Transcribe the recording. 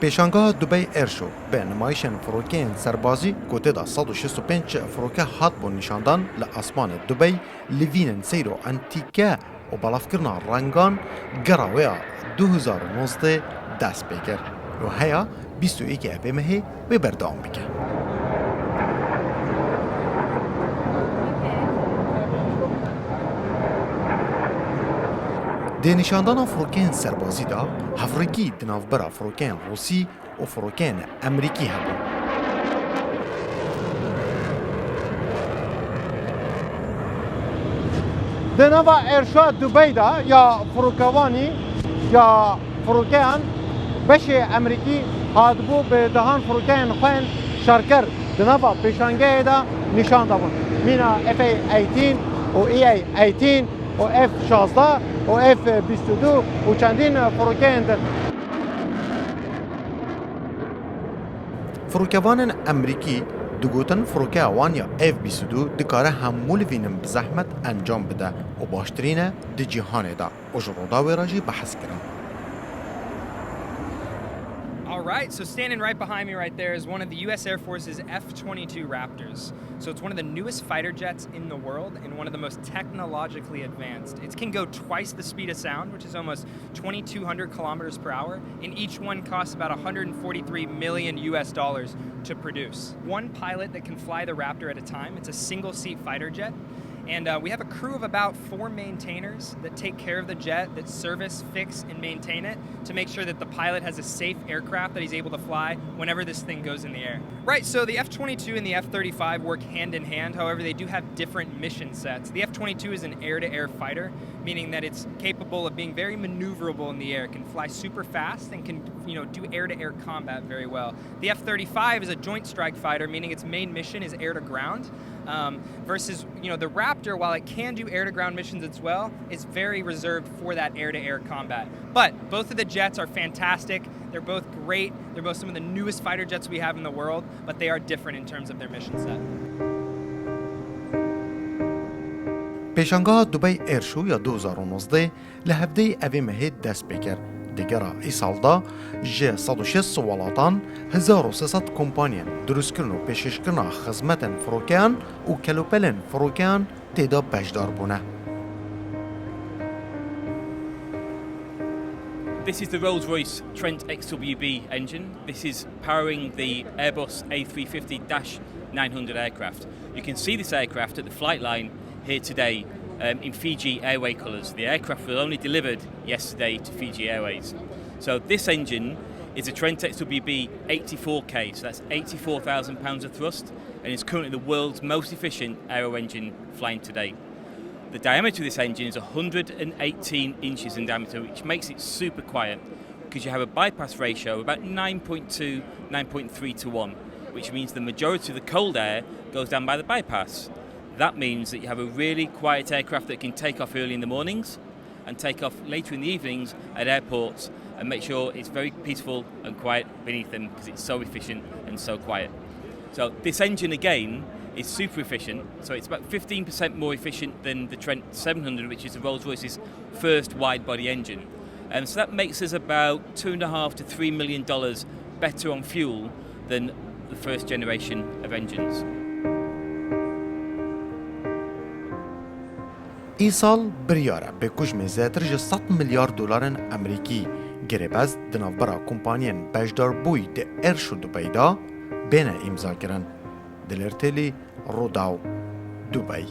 پیشانگاه دوبای ایرشو به نمایشن فروکین سربازی گوته دا 165 فروکه هات بون نشاندان لآسمان دوبای لوینن سیرو انتیکه و بلافکرنا رنگان گراویا 2019 دست بکر و هیا 21 افمه و بردام بکر. دی نشاندان فروکین سربازی دا هفرگی دنافبرا فروکین روسی و فروکین امریکی هبون. دنوا ارشاد دبی دا یا فروکوانی یا فروکین بش امریکی هادبو به دهان فروکین خوین شرکر دنوا پیشانگه دا نشان دابون مینا F-18 و E-18 و F-16 و F-22 و چندین فروکین در فروکوان امریکی دگوتن فروکه وانیا F-22 دکاره همول وینم بزحمت انجام بده و باشترینه دی جهانه دا و جرودا ویراجی بحث کرن. All right, so standing right behind me right there is one of the U.S. Air Force's F-22 Raptors. So it's one of the newest fighter jets in the world and one of the most technologically advanced. It can go twice the speed of sound, which is almost 2,200 kilometers per hour, and each one costs about $143 million to produce. One pilot that can fly the Raptor at a time. It's a single-seat fighter jet. And we have a crew of about 4 maintainers that take care of the jet, that service, fix, and maintain it to make sure that the pilot has a safe aircraft that he's able to fly whenever this thing goes in the air. Right, so the F-22 and the F-35 work hand in hand. However, they do have different mission sets. The F-22 is an air-to-air fighter, meaning that it's capable of being very maneuverable in the air. It can fly super fast and can, do air-to-air combat very well. The F-35 is a joint strike fighter, meaning its main mission is air-to-ground. Versus, the Raptor, while it can do air-to-ground missions as well, is very reserved for that air-to-air combat. But both of the jets are fantastic. They're both great. They're both some of the newest fighter jets we have in the world, but they are different in terms of their mission set. پیشانگاه دوبای ایرشو یا 2019 لهفده اوی مهید دست بکر. دیگرا ای سال دا جه 106 سوالاتان 1300 کمپانین دروست کرن و پیشش کرن خدمتن فروکیان و کلوپلن فروکیان تیدا بجدار بونه. This is the Rolls-Royce Trent XWB engine. This is powering the Airbus A350-900 aircraft. You can see this aircraft at the flight line here today in Fiji Airway colours. The aircraft was only delivered yesterday to Fiji Airways. So this engine is a Trent XWB 84K, so that's 84,000 pounds of thrust, and it's currently the world's most efficient aero engine flying today. The diameter of this engine is 118 inches in diameter, which makes it super quiet because you have a bypass ratio of about 9.2, 9.3 to 1, which means the majority of the cold air goes down by the bypass. That means that you have a really quiet aircraft that can take off early in the mornings and take off later in the evenings at airports and make sure it's very peaceful and quiet beneath them because it's so efficient and so quiet. So this engine again is super efficient, so it's about 15% more efficient than the Trent 700, which is the Rolls-Royce's first wide-body engine. And so that makes us about $2.5 to $3 million better on fuel than the first generation of engines. ای سال بریاره به کجم زیادر جه 100 میلیارد دلار امریکی گریباز دنافبرا کمپانین بجدار بوی ده ایرشو دوبای دا بین امضا کرن. دلرتلی روداو دوبای.